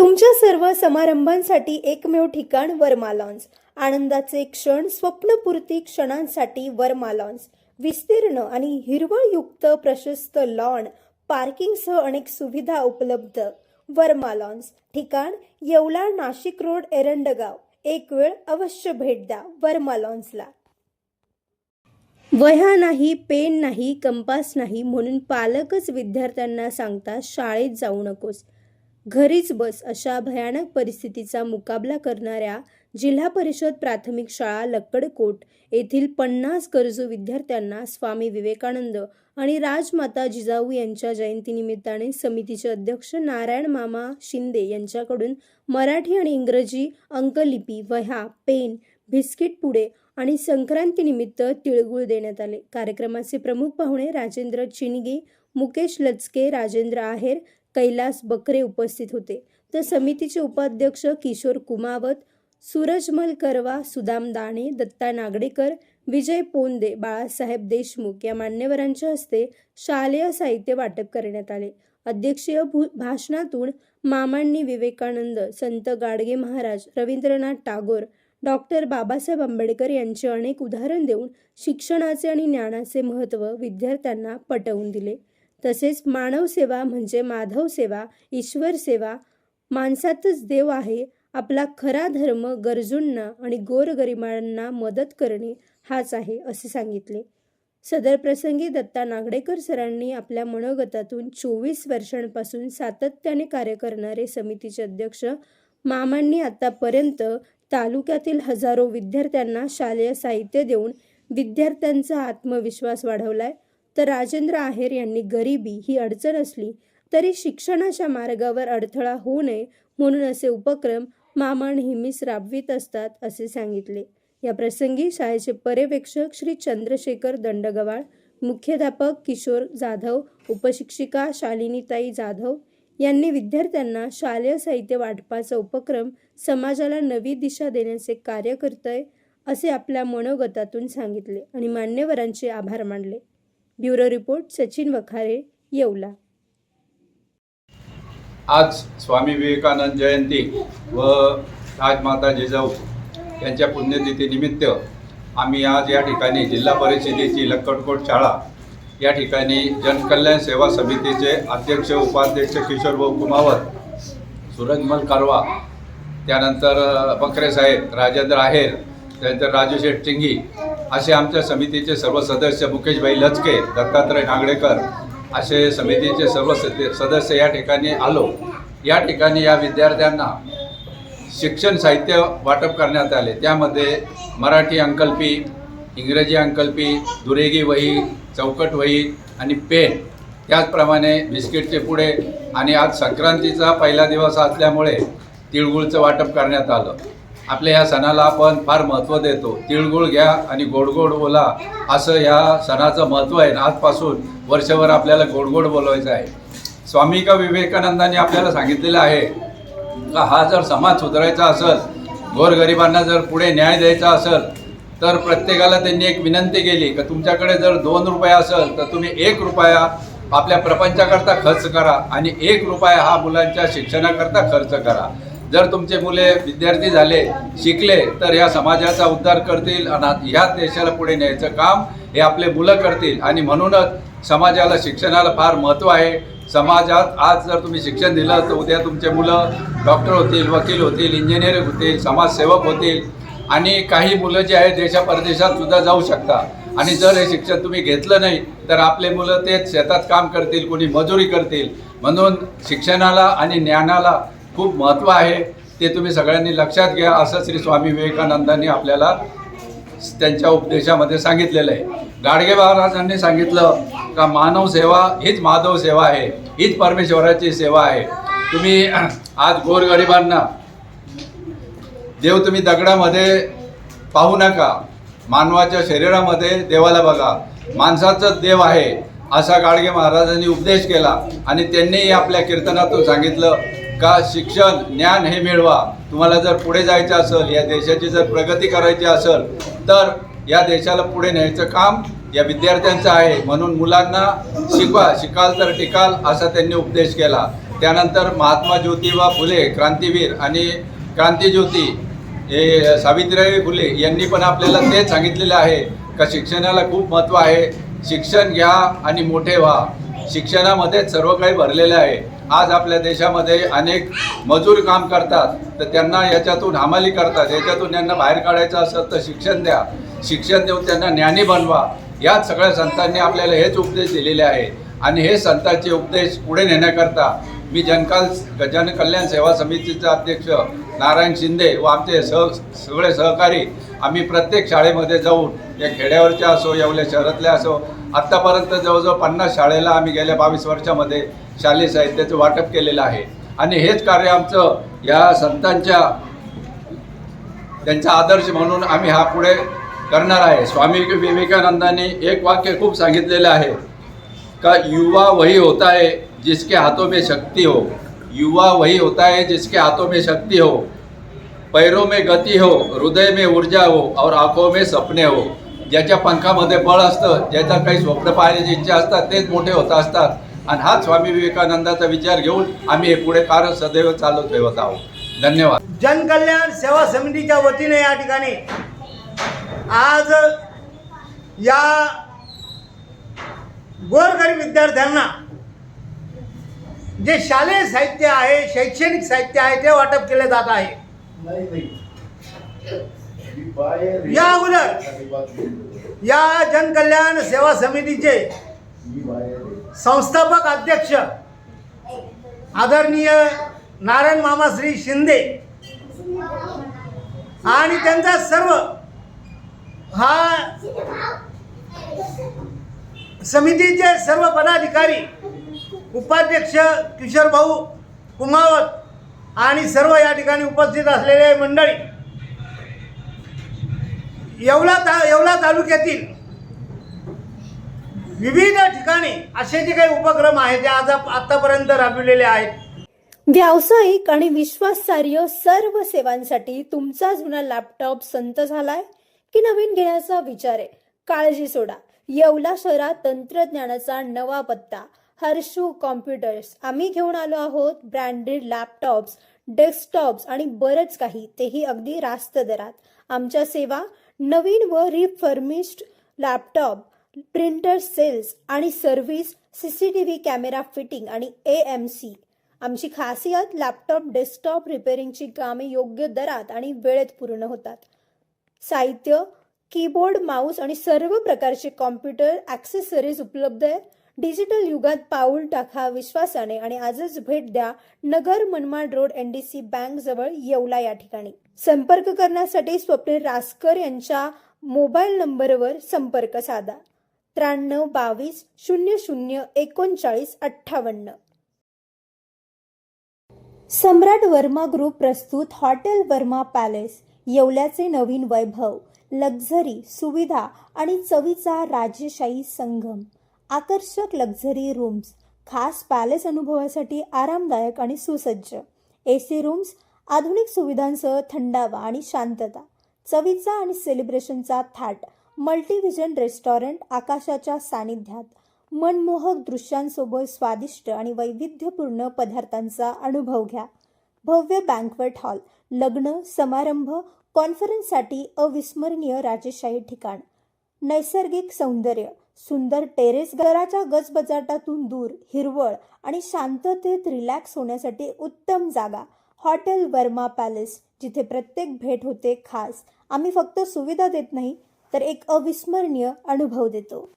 तुमच्या सर्व समारंभांसाठी एकमेव ठिकाण वर्मा लॉन्स. आनंदाचे क्षण, स्वप्नपूर्ती क्षणांसाठी वर्मा लॉन्स. विस्तीर्ण आणि हिरवळयुक्त प्रशस्त लॉन, पार्किंगसह अनेक सुविधा उपलब्ध. वर्मा लॉन्स. ठिकाण येवला, नाशिक रोड, एरंडगाव. एक वेळ अवश्य भेट द्या वर्मा लॉन्सला. वह्या नाही, पेन नाही, कंपास नाही म्हणून पालकच विद्यार्थ्यांना सांगतात शाळेत जाऊ नकोस, घरीच बस अशा भयानक परिस्थितीचा मुकाबला करणाऱ्या जिल्हा परिषद प्राथमिक शाळा लक्कडकोट येथील 50 गरजू विद्यार्थ्यांना स्वामी विवेकानंद आणि राजमाता जिजाऊ यांच्या जयंतीनिमित्ताने समितीचे अध्यक्ष नारायण मामा शिंदे यांच्याकडून मराठी आणि इंग्रजी अंकलिपी, वह्या, पेन, बिस्किट पुडे आणि संक्रांतीनिमित्त तिळगुळ देण्यात आले. कार्यक्रमाचे प्रमुख पाहुणे राजेंद्र चिणगी, मुकेश लचके, राजेंद्र आहेर, कैलास बकरे उपस्थित होते. तर समितीचे उपाध्यक्ष किशोर कुमावत, सूरजमल करवा, सुदाम दाणे, दत्ता नागडेकर, विजय पोंदे, बाळासाहेब देशमुख या मान्यवरांच्या हस्ते शालेय साहित्य वाटप करण्यात आले. अध्यक्षीय भाषणातून मामांनी विवेकानंद, संत गाडगे महाराज, रवींद्रनाथ टागोर, डॉक्टर बाबासाहेब आंबेडकर यांचे अनेक उदाहरण देऊन शिक्षणाचे आणि ज्ञानाचे महत्त्व विद्यार्थ्यांना पटवून दिले. तसेच मानव सेवा म्हणजे माधव सेवा, ईश्वर सेवा, माणसातच देव आहे, आपला खरा धर्म गरजूंना आणि गोरगरिबांना मदत करणे हाच आहे असे सांगितले. सदर प्रसंगी दत्ता नागडेकर सरांनी आपल्या मनोगतातून 24 वर्षांपासून सातत्याने कार्य करणारे समितीचे अध्यक्ष मामांनी आतापर्यंत तालुक्यातील हजारो विद्यार्थ्यांना शालेय साहित्य देऊन विद्यार्थ्यांचा आत्मविश्वास वाढवलाय. तर राजेंद्र आहेर यांनी गरिबी ही अडचण असली तरी शिक्षणाच्या मार्गावर अडथळा होऊ नये म्हणून असे उपक्रम मामा नेहमीच राबवित असतात असे सांगितले. या प्रसंगी शाळेचे पर्यवेक्षक श्री चंद्रशेखर दंडगवाळ, मुख्याध्यापक किशोर जाधव, उपशिक्षिका शालिनीताई जाधव यांनी विद्यार्थ्यांना शालेय साहित्य वाटपाचा उपक्रम समाजाला नवी दिशा देण्याचे कार्य करतोय असे आपल्या मनोगतातून सांगितले आणि मान्यवरांचे आभार मानले. Bureau report, Sachin Wakhare, Yeola. आज स्वामी विवेकानंद जयंती व राजमाता जिजाऊ यांच्या पुण्यतिथीनिमित्त आम्ही आज या ठिकाणी जिल्हा परिषदेची लक्कडकोट शाळा या ठिकाणी जनकल्याण सेवा समितीचे अध्यक्ष उपाध्यक्ष किशोरभाऊ कुमावत, सूरजमल कारवा, त्यानंतर बकरे साहेब, राजेंद्र आहेर, त्यानंतर राजू शेठ चिंगी असे आमच्या समितीचे सर्व सदस्य, मुकेशभाई लचके, दत्तात्रय नागडेकर असे समितीचे सर्व सदस्य या ठिकाणी आलो. या ठिकाणी या विद्यार्थ्यांना शिक्षण साहित्य वाटप करण्यात आले. त्यामध्ये मराठी अंकलिपी, इंग्रजी अंकलिपी, दुरेगी वही, चौकट वही आणि पेन, त्याचप्रमाणे बिस्किटचे पुडे आणि आज संक्रांतीचा पहिला दिवस असल्यामुळे तिळगुळचं वाटप करण्यात आलं. आपल्या या सणाला आपण फार महत्त्व देतो. तिळगुळ घ्या आणि गोडगोड बोला असं या सणाचं महत्त्व आहे. आजपासून वर्षभर आपल्याला गोडगोड बोलवायचं आहे. स्वामी विवेकानंदांनी आपल्याला सांगितलेलं आहे का हा जर समाज सुधारायचा असेल, गोरगरिबांना जर पुढे न्याय द्यायचा असेल तर प्रत्येकाला त्यांनी एक विनंती केली की तुमच्याकडे जर 2 रुपये असेल तर तुम्ही 1 रुपया आपल्या प्रपंचाकरता खर्च करा आणि 1 रुपया हा मुलांच्या शिक्षणाकरता खर्च करा. जर तुमचे मुले विद्यार्थी झाले, शिकले तर या समाजाचा उद्धार करतील आणि ह्या देशाला पुढे न्यायचं काम हे आपले मुलं करतील. आणि म्हणूनच समाजाला शिक्षणाला फार महत्त्व आहे. समाजात आज जर तुम्ही शिक्षण दिलं तर उद्या तुमचे मुलं डॉक्टर होतील, वकील होतील, इंजिनियर होतील, समाजसेवक होतील आणि काही मुलं जे आहेत देशा परदेशात सुद्धा जाऊ शकता. आणि जर हे शिक्षण तुम्ही घेतलं नाही तर आपले मुलं तेच शेतात काम करतील, कोणी मजुरी करतील. म्हणून शिक्षणाला आणि ज्ञानाला खूप महत्त्व आहे, ते तुम्ही सगळ्यांनी लक्षात घ्या असं श्री स्वामी विवेकानंदांनी आपल्याला त्यांच्या उपदेशामध्ये सांगितलेलं आहे. गाडगे महाराजांनी सांगितलं का मानव सेवा हीच माधव सेवा आहे, हीच परमेश्वराची सेवा आहे. तुम्ही आज गोरगरिबांना देव तुम्ही दगडामध्ये पाहू नका, मानवाच्या शरीरामध्ये देवाला बघा, माणसाचंच देव आहे असा गाडगे महाराजांनी उपदेश केला. आणि त्यांनीही आपल्या कीर्तनातून सांगितलं का शिक्षण ज्ञान हे मिळवा. तुम्हाला जर पुढे जायचं असेल, या देशाची जर प्रगती करायची असेल तर या देशाला पुढे न्यायचं काम या विद्यार्थ्यांचं आहे. म्हणून मुलांना शिकवा, शिकाल तर टिकाल असा त्यांनी उपदेश केला. त्यानंतर महात्मा ज्योतिबा फुले क्रांतीवीर आणि क्रांतीज्योती हे सावित्रीबाई फुले यांनी पण आपल्याला तेच सांगितलेलं आहे का शिक्षणाला खूप महत्त्व आहे. शिक्षण घ्या आणि मोठे व्हा. शिक्षणामध्येच सर्व काही भरलेलं आहे. आज आपल्या देशामध्ये अनेक मजूर काम करतात, तर त्यांना याच्यातून हमाली करतात. याच्यातून त्यांना बाहेर काढायचं असेल तर शिक्षण द्या. शिक्षण देऊन त्यांना ज्ञानी बनवा. याच सगळ्या संतांनी आपल्याला हेच उपदेश दिलेले आहे. आणि हे संतांचे उपदेश पुढे नेण्याकरता मी जनकल्याण सेवा समितीचा अध्यक्ष नारायण शिंदे व आमचे सगळे सहकारी आम्ही प्रत्येक शाळेमध्ये जाऊन या खेड्यावरच्या असो येवले शहरातल्या असो आत्तापर्यंत जवळजवळ 50 शाळेला आम्ही गेल्या 22 वर्षामध्ये शालेय साहित्याचं वाटप केलेलं आहे. आणि हेच कार्य आमचं या संतांच्या त्यांचा आदर्श म्हणून आम्ही हा पुढे करणार आहे. स्वामी विवेकानंदांनी एक वाक्य खूप सांगितलेलं आहे का युवा वही होता है जिसके हाथों में शक्ति हो. युवा वही होता है जिसके हाथों में शक्ति हो, पैरों में गति हो, हृदय में ऊर्जा हो और आंखों में सपने हो. ज्याच्या पंखामध्ये बळ असतं, ज्याचा काही स्वप्न पाहण्याची इच्छा असतात तेच मोठे होत असतात. आणि हाच स्वामी विवेकानंदाचा विचार घेऊन आम्ही हे पुढे कार्य सदैव चालू ठेवत आहोत. धन्यवाद. जनकल्याण सेवा समितीच्या वतीने या ठिकाणी आज या गोरगरीब विद्यार्थ्यांना जे शालेय साहित्य आहे, शैक्षणिक साहित्य आहे ते वाटप केले जात आहे. या अगोदर या जनकल्याण सेवा समितीचे संस्थापक अध्यक्ष आदरणीय नारायण मामा श्री शिंदे आणि त्यांचा सर्व हा समितीचे सर्व पदाधिकारी, उपाध्यक्ष किशोर भाऊ कुमावत आणि सर्व या ठिकाणी उपस्थित असलेले मंडळी, येवला तालुक्यातील विविध ठिकाणी असे जे काही उपक्रम आहेत ते आज आतापर्यंत राबविलेले आहेत. व्यावसायिक आणि विश्वासार्ह सर्व सेवांसाठी तुमचा जुना लॅपटॉप संत झालाय की नवीन घेण्याचा विचार आहे? काळजी सोडा. येवला शहरात तंत्रज्ञानाचा नवा पत्ता हर्षू कॉम्प्युटर्स. आम्ही घेऊन आलो आहोत ब्रँडेड लॅपटॉप्स, डेस्कटॉप्स आणि बरंच काही, तेही अगदी रास्त दरात. आमच्या सेवा नवीन व रिफर्मिश्ड लॅपटॉप, प्रिंटर सेल्स आणि सर्व्हिस, CCTV कॅमेरा फिटिंग आणि AMC. आमची खासियत लॅपटॉप डेस्कटॉप रिपेअरिंगची कामे योग्य दरात आणि वेळेत पूर्ण होतात. साहित्य, कीबोर्ड, माऊस आणि सर्व प्रकारचे कॉम्प्युटर ॲक्सेसरीज उपलब्ध आहे. डिजिटल युगात पाऊल टाका विश्वासाने आणि आजच भेट द्या Nagar Manmad road NDC bank जवळ येवला या ठिकाणी. संपर्क करण्यासाठी स्वप्नील रासकर यांच्या मोबाईल नंबरवर संपर्क साधा 93 22 00 39 58. सम्राट वर्मा ग्रुप प्रस्तुत हॉटेल वर्मा पॅलेस. येवल्याचे नवीन वैभव, लक्झरी, सुविधा आणि चवीचा राजेशाही संगम. आकर्षक लक्झरी रूम्स, खास पॅलेस अनुभवासाठी आरामदायक आणि सुसज्ज AC रूम्स, आधुनिक सुविधांसह थंडावा आणि शांतता. चवीचा आणि सेलिब्रेशनचा थाट, मल्टीव्हिजन रेस्टॉरंट आकाशाच्या सानिध्यात. मनमोहक दृश्यांसोबत स्वादिष्ट आणि वैविध्यपूर्ण पदार्थांचा अनुभव घ्या. भव्य बँक्वेट हॉल, लग्न समारंभ, कॉन्फरन्ससाठी अविस्मरणीय राजेशाही ठिकाण. नैसर्गिक सौंदर्य, सुंदर टेरेस, घराच्या गजबजाटातून दूर, हिरवळ आणि शांततेत रिलॅक्स होण्यासाठी उत्तम जागा. हॉटेल वर्मा पॅलेस, जिथे प्रत्येक भेट होते खास. आम्ही फक्त सुविधा देत नाही तर एक अविस्मरणीय अनुभव देतो.